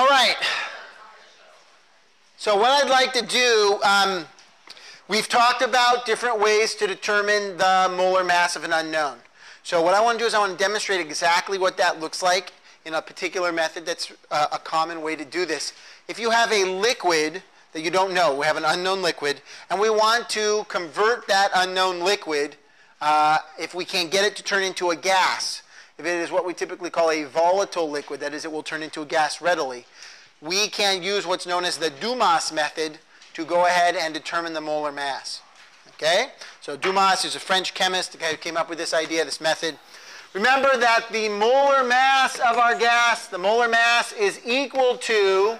All right. So what I'd like to do, we've talked about different ways to determine the molar mass of an unknown. So what I want to do is I want to demonstrate exactly what that looks like in a particular method that's a common way to do this. If you have a liquid that you don't know, we have an unknown liquid, and we want to convert that unknown liquid, if we can get it to turn into a gas, if it is what we typically call a volatile liquid, that is, it will turn into a gas readily, we can use what's known as the Dumas method to go ahead and determine the molar mass. Okay? So Dumas is a French chemist, the guy who came up with this idea, this method. Remember that the molar mass of our gas, the molar mass is equal to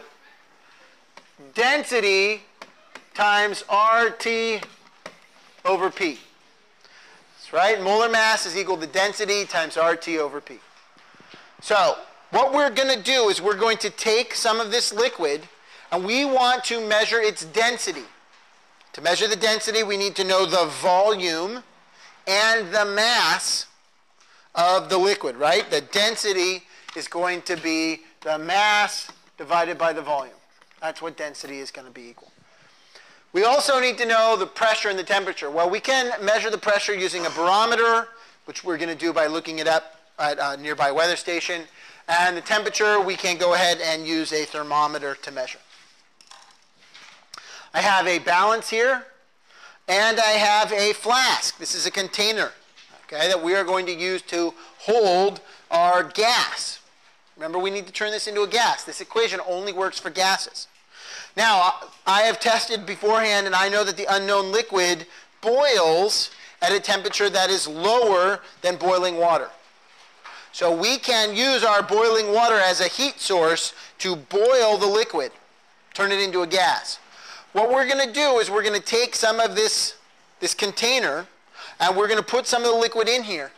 density times RT over P. That's right. Molar mass is equal to density times RT over P. So what we're going to do is we're going to take some of this liquid and we want to measure its density. To measure the density, we need to know the volume and the mass of the liquid, right? The density is going to be the mass divided by the volume. That's what density is going to be equal. We also need to know the pressure and the temperature. Well, we can measure the pressure using a barometer, which we're going to do by looking it up at a nearby weather station. And the temperature, we can go ahead and use a thermometer to measure. I have a balance here, and I have a flask. This is a container, okay, that we are going to use to hold our gas. Remember, we need to turn this into a gas. This equation only works for gases. Now, I have tested beforehand, and I know that the unknown liquid boils at a temperature that is lower than boiling water. So we can use our boiling water as a heat source to boil the liquid, turn it into a gas. What we're going to do is we're going to take some of this container, and we're going to put some of the liquid in here.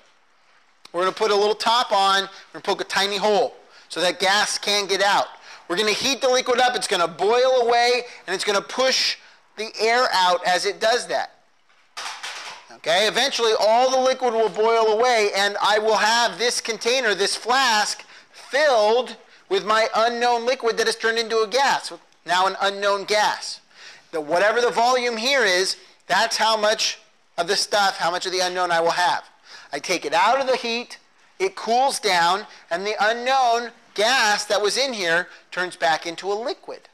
We're going to put a little top on, we're going to poke a tiny hole so that gas can get out. We're going to heat the liquid up, it's going to boil away, and it's going to push the air out as it does that. Okay, eventually all the liquid will boil away, and I will have this container, this flask, filled with my unknown liquid that has turned into a gas, now an unknown gas. Whatever the volume here is, that's how much of the stuff, how much of the unknown I will have. I take it out of the heat, it cools down, and the unknown gas that was in here turns back into a liquid.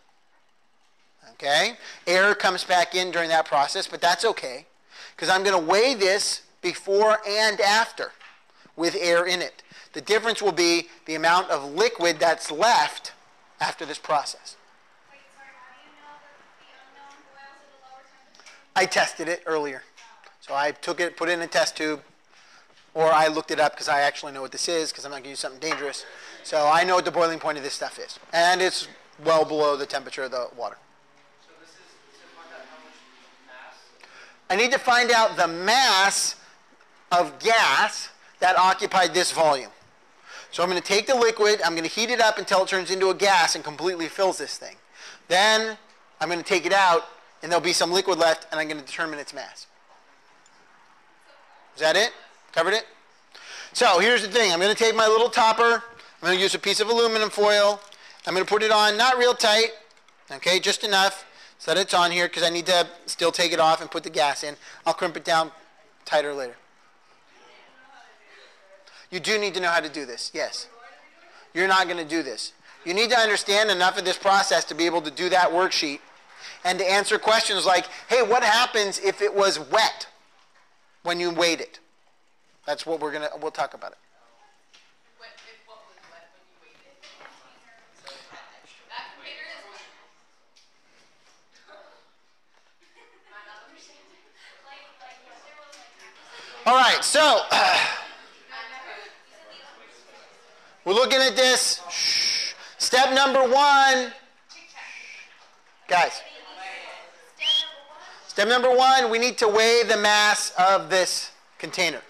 Okay? Air comes back in during that process, but that's okay, because I'm going to weigh this before and after with air in it. The difference will be the amount of liquid that's left after this process. Wait, sorry, how do you know that the unknown boils at a lower temperature? I tested it earlier. So I took it, put it in a test tube, or I looked it up because I actually know what this is, because I'm not going to use something dangerous. So I know what the boiling point of this stuff is. And it's well below the temperature of the water. So this is to find out how much mass? I need to find out the mass of gas that occupied this volume. So I'm going to take the liquid, I'm going to heat it up until it turns into a gas and completely fills this thing. Then I'm going to take it out, and there'll be some liquid left, and I'm going to determine its mass. Is that it? Covered it? So here's the thing. I'm going to take my little topper. I'm going to use a piece of aluminum foil. I'm going to put it on, not real tight, okay, just enough so that it's on here, because I need to still take it off and put the gas in. I'll crimp it down tighter later. You do need to know how to do this, yes. You're not going to do this. You need to understand enough of this process to be able to do that worksheet and to answer questions like, hey, what happens if it was wet when you weighed it? That's what we'll talk about it. What was wet when you weighed it? So that container is wet. I'm not understanding. All right, so we're looking at this. Shh. Step number one. Guys. Step number one, we need to weigh the mass of this container.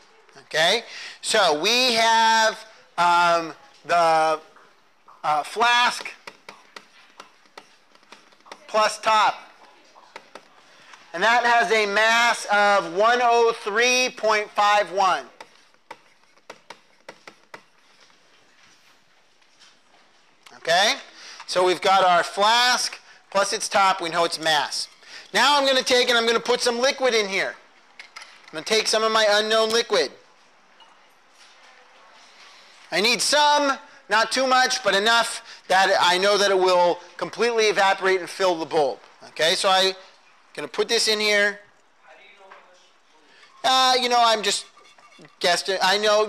Okay? So we have the flask plus top. And that has a mass of 103.51. Okay? So we've got our flask plus its top. We know it's mass. Now I'm going to take and I'm going to put some liquid in here. I'm going to take some of my unknown liquid. I need some, not too much, but enough that I know that it will completely evaporate and fill the bulb. Okay, so I'm going to put this in here. I'm just guessing. I know,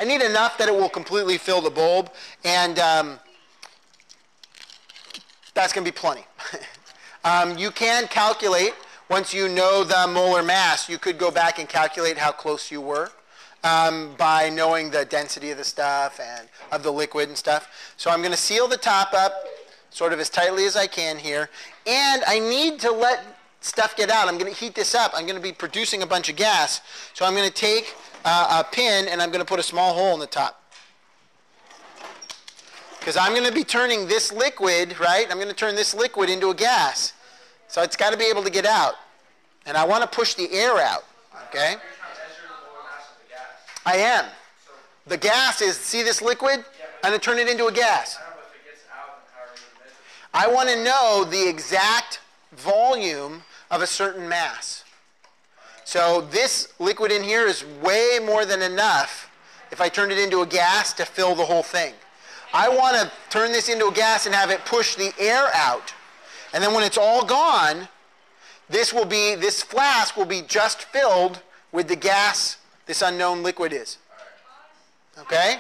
I need enough that it will completely fill the bulb, and that's going to be plenty. You can calculate, once you know the molar mass, you could go back and calculate how close you were by knowing the density of the stuff and of the liquid and stuff. So I'm going to seal the top up sort of as tightly as I can here, and I need to let stuff get out. I'm going to heat this up. I'm going to be producing a bunch of gas, so I'm going to take a pin and I'm going to put a small hole in the top. Because I'm going to be turning this liquid, right? I'm going to turn this liquid into a gas. So it's got to be able to get out. And I want to push the air out, okay? I am. The gas is, see this liquid? I'm going to turn it into a gas. I want to know the exact volume of a certain mass. So this liquid in here is way more than enough if I turn it into a gas to fill the whole thing. I want to turn this into a gas and have it push the air out. And then when it's all gone, this flask will be just filled with the gas this unknown liquid is. Okay?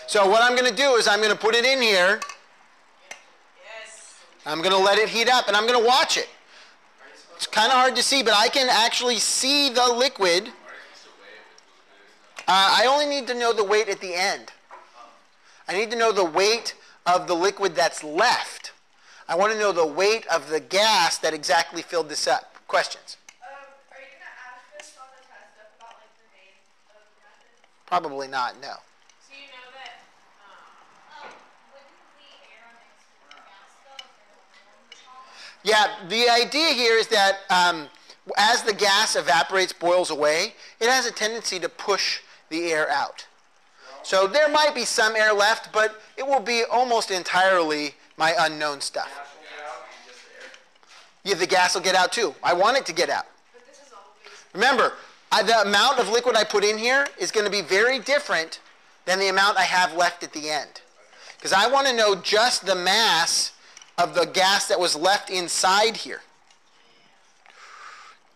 So what I'm going to do is I'm going to put it in here. I'm going to let it heat up and I'm going to watch it. It's kind of hard to see, but I can actually see the liquid. I only need to know the weight at the end. I need to know the weight of the liquid that's left. I want to know the weight of the gas that exactly filled this up. Questions? Are you going to ask this on the test about like the name of the method? Probably not, no. So you know that wouldn't the air mix with the gas though if there was on the top? Yeah, the idea here is that as the gas evaporates, boils away, it has a tendency to push the air out. So there might be some air left, but it will be almost entirely my unknown stuff. Yeah, the gas will get out too. I want it to get out. Remember, the amount of liquid I put in here is going to be very different than the amount I have left at the end. Because I want to know just the mass of the gas that was left inside here.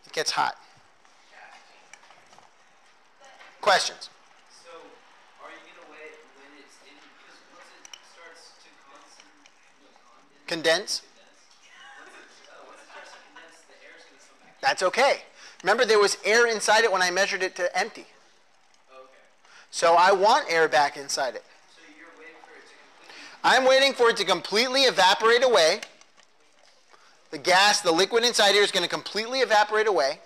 It gets hot. Questions? So, are you going to wait when it's in, because once it starts to Condense? once it starts to condense, the air is going to come back. That's okay. Remember, there was air inside it when I measured it to empty. Okay. So I want air back inside it. So you're waiting for it to completely... I'm waiting for it to completely evaporate away. The gas, the liquid inside here is going to completely evaporate away.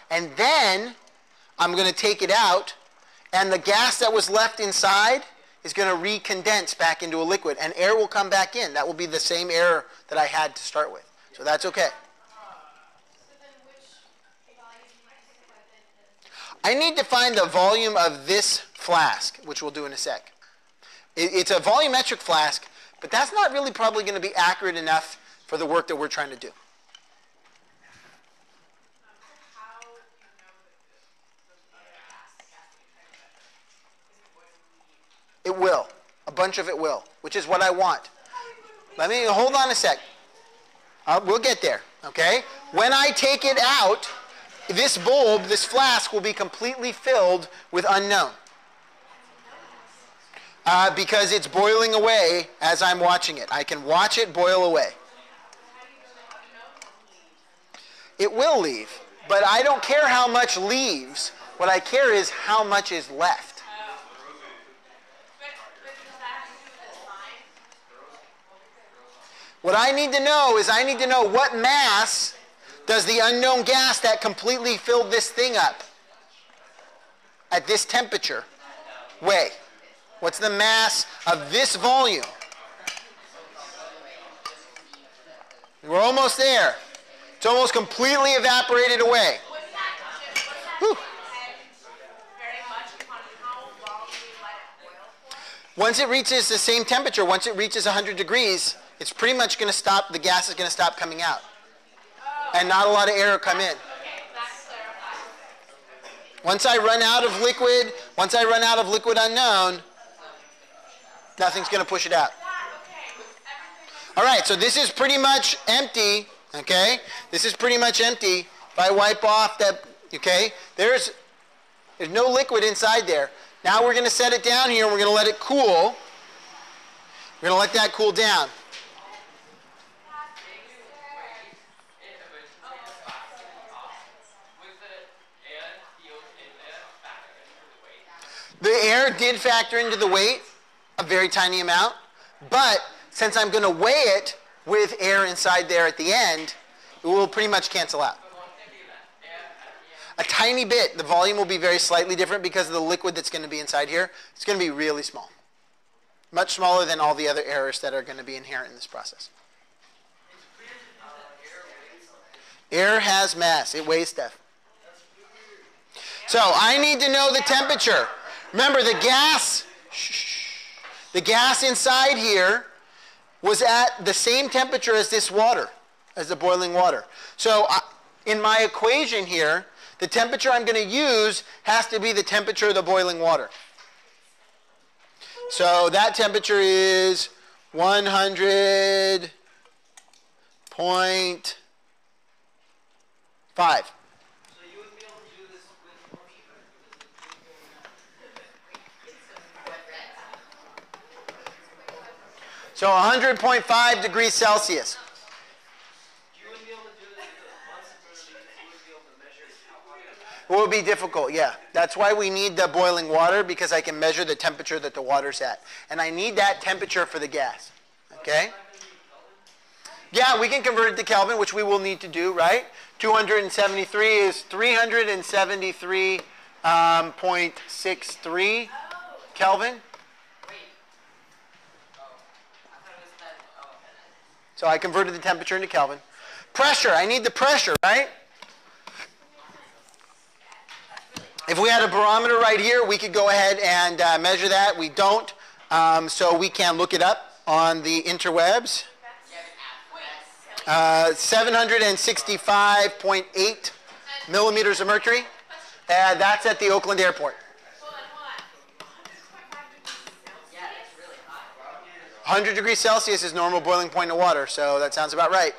And then I'm going to take it out, and the gas that was left inside is going to recondense back into a liquid, and air will come back in. That will be the same air that I had to start with. So that's okay. I need to find the volume of this flask, which we'll do in a sec. It's a volumetric flask, but that's not really probably going to be accurate enough for the work that we're trying to do. It will. A bunch of it will, which is what I want. Let me, hold on a sec. We'll get there, okay? When I take it out, this bulb, this flask, will be completely filled with unknown. Because it's boiling away as I'm watching it. I can watch it boil away. It will leave, but I don't care how much leaves. What I care is how much is left. What I need to know is I need to know what mass does the unknown gas that completely filled this thing up at this temperature weigh? What's the mass of this volume? We're almost there. It's almost completely evaporated away. Whew. Once it reaches the same temperature, once it reaches 100 degrees, it's pretty much going to stop, the gas is going to stop coming out. And not a lot of air will come in. Okay, that clarifies. Once I run out of liquid, unknown, nothing's going to push it out. All right, so this is pretty much empty, okay? This is pretty much empty. If I wipe off that, okay, there's no liquid inside there. Now we're going to set it down here and we're going to let it cool. We're going to let that cool down. The air did factor into the weight, a very tiny amount, but since I'm going to weigh it with air inside there at the end, it will pretty much cancel out. A tiny bit. The volume will be very slightly different because of the liquid that's going to be inside here. It's going to be really small. Much smaller than all the other errors that are going to be inherent in this process. Air has mass. It weighs stuff. So I need to know the temperature. Remember, the gas inside here was at the same temperature as this water, as the boiling water. So in my equation here, the temperature I'm going to use has to be the temperature of the boiling water. So that temperature is 100.5. So 100.5 degrees Celsius. It will be difficult, yeah. That's why we need the boiling water, because I can measure the temperature that the water's at. And I need that temperature for the gas, okay? Yeah, we can convert it to Kelvin, which we will need to do, right? 273 is 373.63 Kelvin. So I converted the temperature into Kelvin. Pressure, I need the pressure, right? If we had a barometer right here, we could go ahead and measure that. We don't, so we can look it up on the interwebs. 765.8 millimeters of mercury. That's at the Oakland airport. 100 degrees Celsius is normal boiling point of water, so that sounds about right.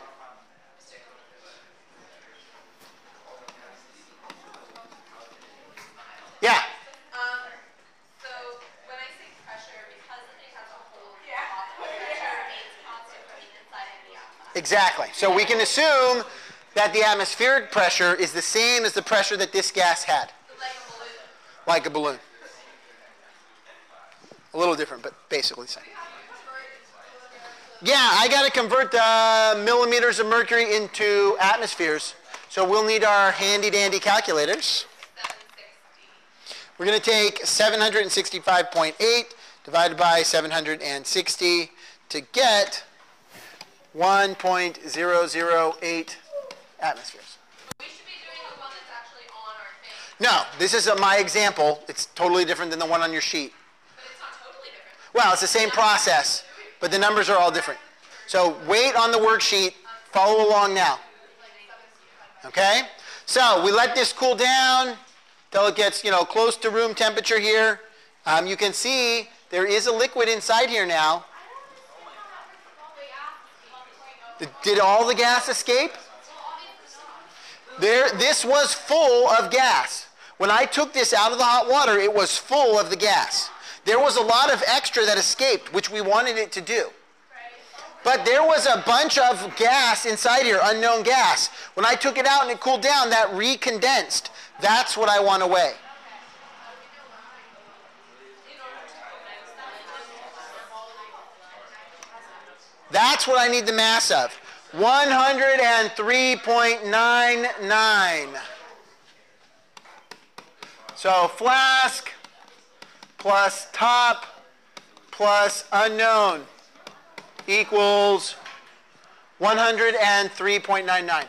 Yeah. So when I say pressure, because it has a whole pressure remains constant from the inside and the outside. Exactly. So we can assume that the atmospheric pressure is the same as the pressure that this gas had. Like a balloon. Like a balloon. A little different, but basically the same. Yeah, I got to convert the millimeters of mercury into atmospheres. So we'll need our handy-dandy calculators. 760. We're going to take 765.8 divided by 760 to get 1.008 atmospheres. We should be doing the one that's actually on our thing. No, this is my example. It's totally different than the one on your sheet. But it's not totally different. Well, it's the same process, but the numbers are all different. So wait on the worksheet. Follow along now. Okay? So we let this cool down till it gets, close to room temperature here. You can see there is a liquid inside here now. Did all the gas escape? This was full of gas. When I took this out of the hot water, it was full of the gas. There was a lot of extra that escaped, which we wanted it to do. But there was a bunch of gas inside here, unknown gas. When I took it out and it cooled down, that recondensed. That's what I want to weigh. That's what I need the mass of. 103.99. So flask plus top plus unknown equals 103.99.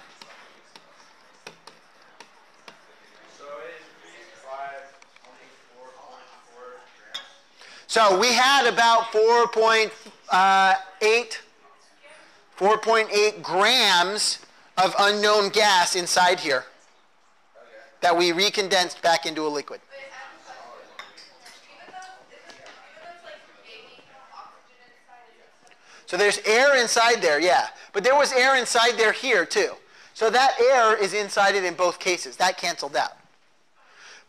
So we had about 4.8 grams of unknown gas inside here that we recondensed back into a liquid. Even though it's like gaining oxygen inside, is it? So there's air inside there, yeah. But there was air inside there here too. So that air is inside it in both cases. That canceled out.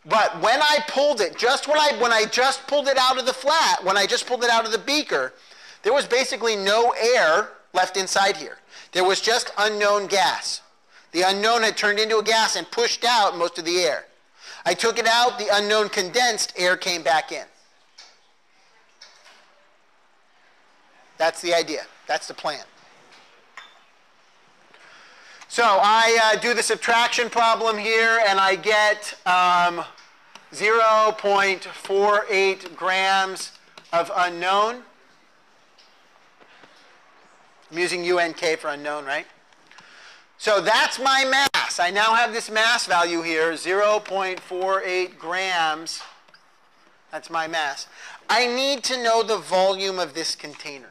But when I pulled it, when I just pulled it out of the flat, when I just pulled it out of the beaker, there was basically no air left inside here. There was just unknown gas. The unknown had turned into a gas and pushed out most of the air. I took it out, the unknown condensed, air came back in. That's the idea. That's the plan. So I do the subtraction problem here, and I get 0.48 grams of unknown. I'm using UNK for unknown, right? So that's my mass. I now have this mass value here, 0.48 grams. That's my mass. I need to know the volume of this container.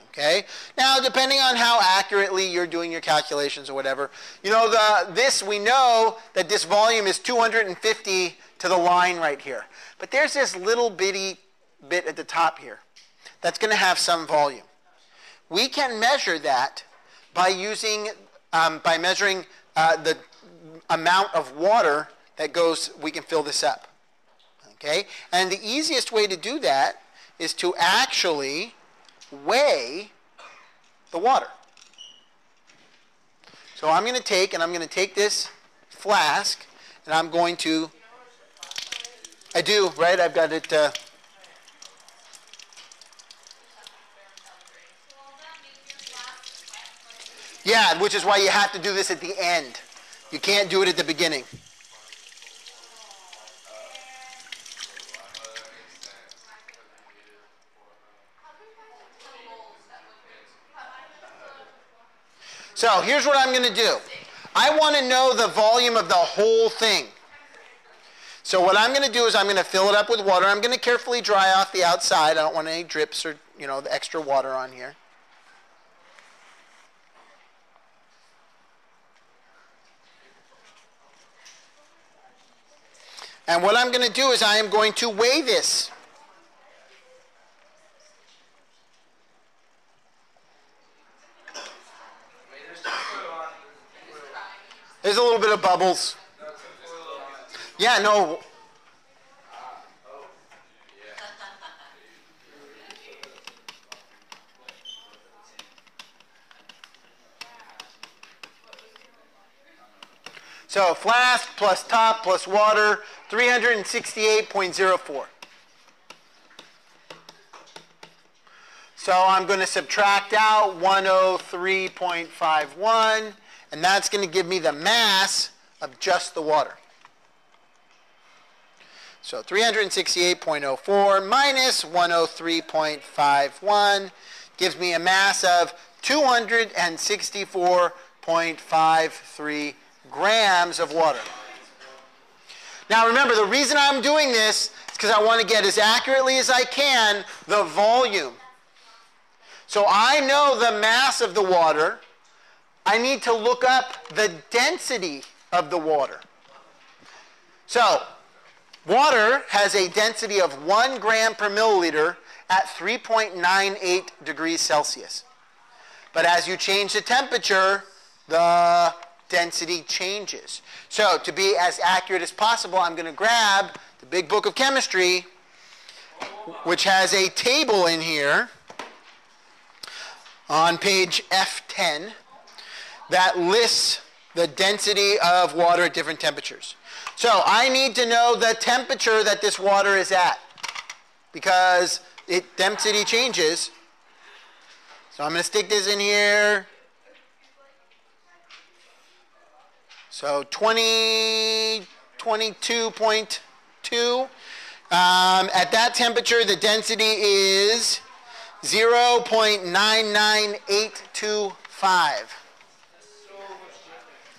Okay? Now, depending on how accurately you're doing your calculations or whatever, we know that this volume is 250 to the line right here. But there's this little bitty bit at the top here that's going to have some volume. We can measure that by measuring the amount of water that goes. We can fill this up. Okay? And the easiest way to do that is to actually weigh the water. So I'm going to take this flask, and I'm going to, I do, right? I've got it, yeah, which is why you have to do this at the end. You can't do it at the beginning. So here's what I'm going to do. I want to know the volume of the whole thing. So what I'm going to do is I'm going to fill it up with water. I'm going to carefully dry off the outside. I don't want any drips or, the extra water on here. And what I'm going to do is I am going to weigh this. There's a little bit of bubbles. Yeah, no. So flask plus top plus water, 368.04. So I'm going to subtract out 103.51, and that's going to give me the mass of just the water. So 368.04 minus 103.51 gives me a mass of 264.53 grams of water. Now remember, the reason I'm doing this is because I want to get as accurately as I can the volume. So I know the mass of the water. I need to look up the density of the water. So water has a density of 1 gram per milliliter at 3.98 degrees Celsius. But as you change the temperature, the density changes. So to be as accurate as possible, I'm going to grab the big book of chemistry, which has a table in here on page F10 that lists the density of water at different temperatures. So I need to know the temperature that this water is at because density changes. So I'm going to stick this in here. So 22.2. At that temperature, the density is 0.99825.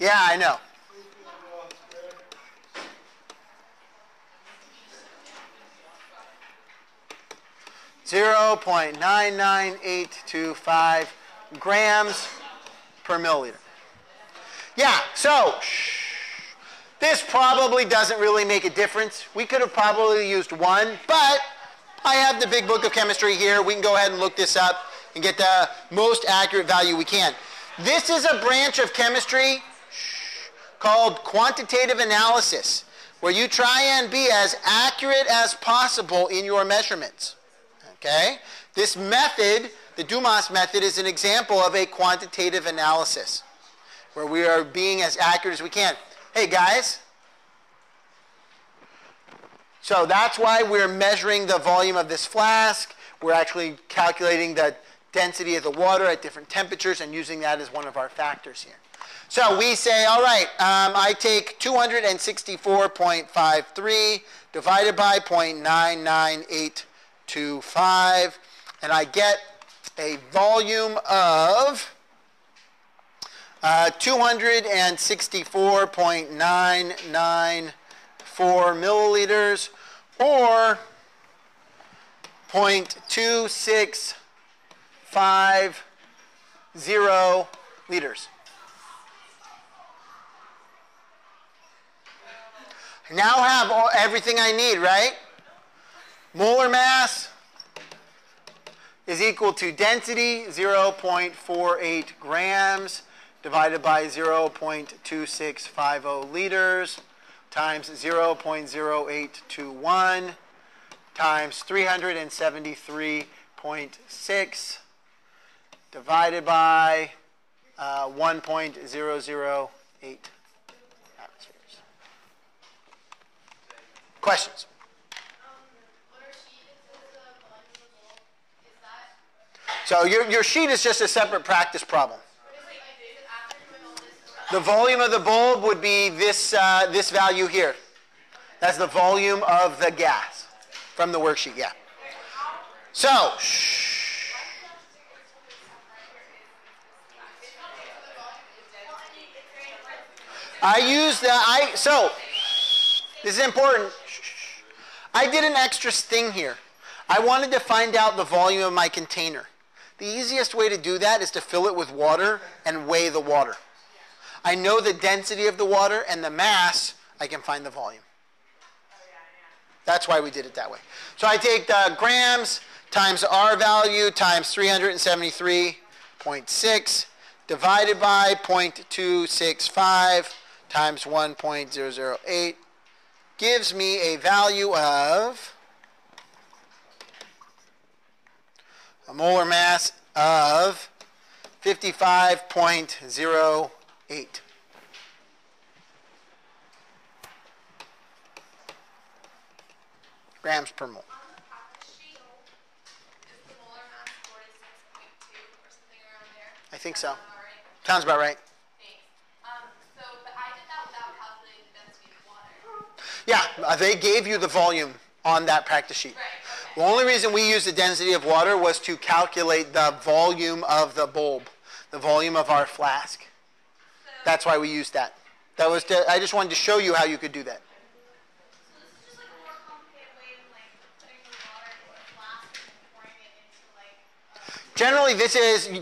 Yeah, I know. 0.99825 grams per milliliter. Yeah, so this probably doesn't really make a difference. We could have probably used 1, but I have the big book of chemistry here. We can go ahead and look this up and get the most accurate value we can. This is a branch of chemistry called quantitative analysis, where you try and be as accurate as possible in your measurements. Okay? This method, the Dumas method, is an example of a quantitative analysis, where we are being as accurate as we can. Hey guys, so that's why we're measuring the volume of this flask. We're actually calculating the density of the water at different temperatures and using that as one of our factors here. So we say, all right, I take 264.53 divided by 0.99825, and I get a volume of 264.994 milliliters, or 0.2650 liters. I now have everything I need, right? Molar mass is equal to density, 0.48 grams, divided by 0.2650 liters, times 0.0821, times 373.6, divided by 1.008. Questions? So your sheet is just a separate practice problem. The volume of the bulb would be this, this value here. That's the volume of the gas from the worksheet, yeah. So, so, this is important. I did an extra sting here. I wanted to find out the volume of my container. The easiest way to do that is to fill it with water and weigh the water. I know the density of the water and the mass, I can find the volume. That's why we did it that way. So I take the grams times R value times 373.6 divided by 0.265 times 1.008 gives me a value of a molar mass of 55.08. Grams per mole. I think so. Sounds about right. Yeah, they gave you the volume on that practice sheet. The only reason we used the density of water was to calculate the volume of the bulb, the volume of our flask. That's why we used that. That was I just wanted to show you how you could do that. So this is just like a more complicated way of like putting the water into a flask and pouring it into like.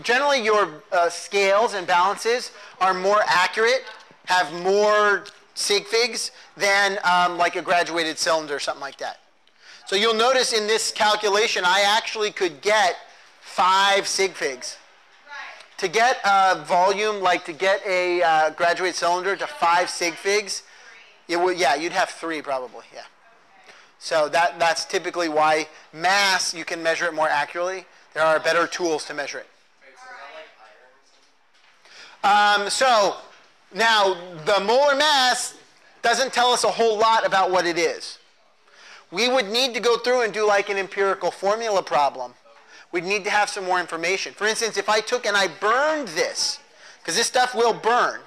Generally your scales and balances are more accurate, have more sig figs than like a graduated cylinder or something like that. So you'll notice in this calculation, I actually could get 5 sig figs. Right. To get a volume, like to get a graduated cylinder to 5 sig figs, it would, yeah, you'd have 3 probably, yeah. So that's typically why mass, you can measure it more accurately. There are better tools to measure it. So now the molar mass doesn't tell us a whole lot about what it is. We would need to go through and do like an empirical formula problem. We'd need to have some more information. For instance, if I took and I burned this, because this stuff will burn,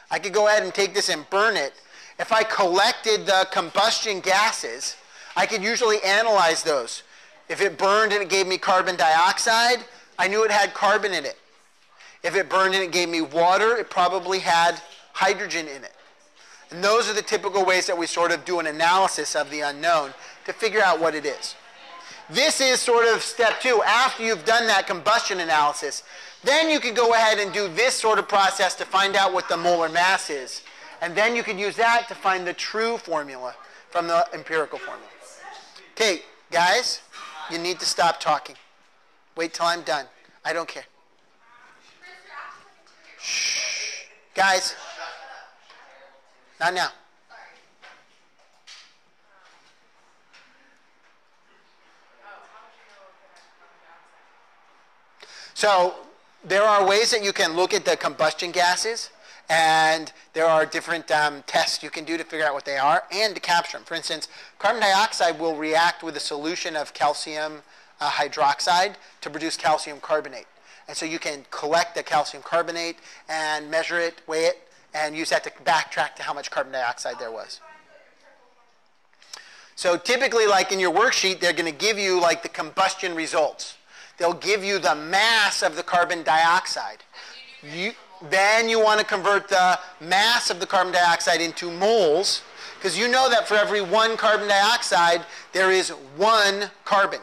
I could go ahead and take this and burn it. If I collected the combustion gases, I could usually analyze those. If it burned and it gave me carbon dioxide, I knew it had carbon in it. If it burned and it gave me water, it probably had hydrogen in it. And those are the typical ways that we sort of do an analysis of the unknown to figure out what it is. this is sort of step 2. After you've done that combustion analysis, then you can go ahead and do this sort of process to find out what the molar mass is. And then you can use that to find the true formula from the empirical formula. Okay, guys, you need to stop talking. Wait till I'm done. I don't care. Shh. Guys, not now. So there are ways that you can look at the combustion gases, and there are different tests you can do to figure out what they are and to capture them. For instance, carbon dioxide will react with a solution of calcium hydroxide to produce calcium carbonate. And so you can collect the calcium carbonate and measure it, weigh it, and use that to backtrack to how much carbon dioxide there was. So typically, like in your worksheet, they're going to give you like the combustion results. They'll give you the mass of the carbon dioxide. Then you want to convert the mass of the carbon dioxide into moles, because you know that for every 1 carbon dioxide, there is 1 carbon.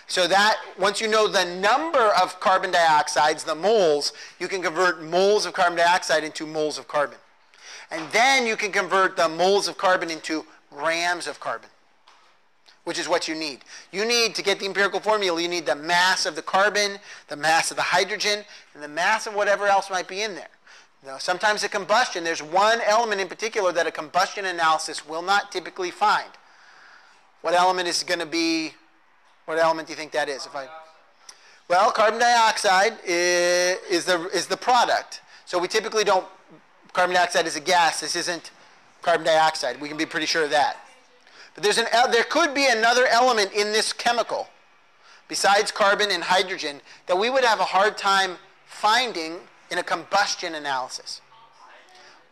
So that once you know the number of carbon dioxides, the moles, you can convert moles of carbon dioxide into moles of carbon. And then you can convert the moles of carbon into grams of carbon, which is what you need. You need, to get the empirical formula, you need the mass of the carbon, the mass of the hydrogen, and the mass of whatever else might be in there. Now, sometimes a combustion, there's one element in particular that a combustion analysis will not typically find. What element is going to be, what element do you think that is? Well, carbon dioxide is the product. So we typically don't, carbon dioxide is a gas. This isn't carbon dioxide. We can be pretty sure of that. But there could be another element in this chemical, besides carbon and hydrogen, that we would have a hard time finding in a combustion analysis.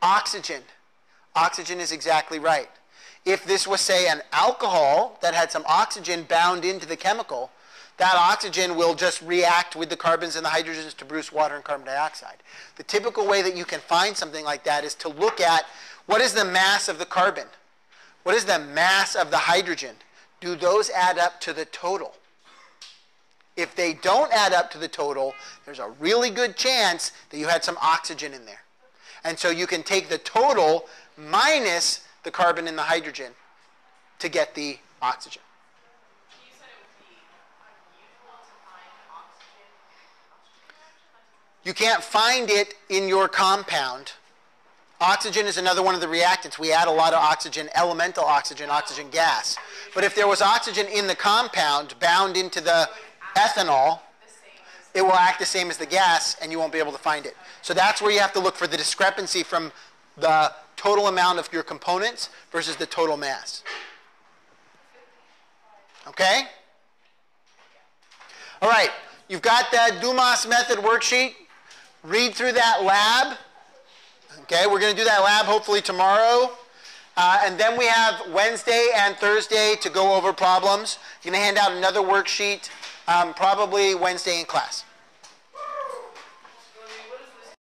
Oxygen. Oxygen is exactly right. If this was, say, an alcohol that had some oxygen bound into the chemical, that oxygen will just react with the carbons and the hydrogens to produce water and carbon dioxide. The typical way that you can find something like that is to look at what is the mass of the carbon? What is the mass of the hydrogen? Do those add up to the total? If they don't add up to the total, there's a really good chance that you had some oxygen in there. And so you can take the total minus the carbon and the hydrogen to get the oxygen. You said it would be unusual to find oxygen in combustion. You can't find it in your compound. Oxygen is another one of the reactants. We add a lot of oxygen, elemental oxygen, oxygen gas. But if there was oxygen in the compound bound into the ethanol, it will act the same as the gas, and you won't be able to find it. So that's where you have to look for the discrepancy from the total amount of your components versus the total mass. Okay? All right. You've got that Dumas method worksheet. Read through that lab. Okay, we're going to do that lab hopefully tomorrow. And then we have Wednesday and Thursday to go over problems. I'm going to hand out another worksheet probably Wednesday in class.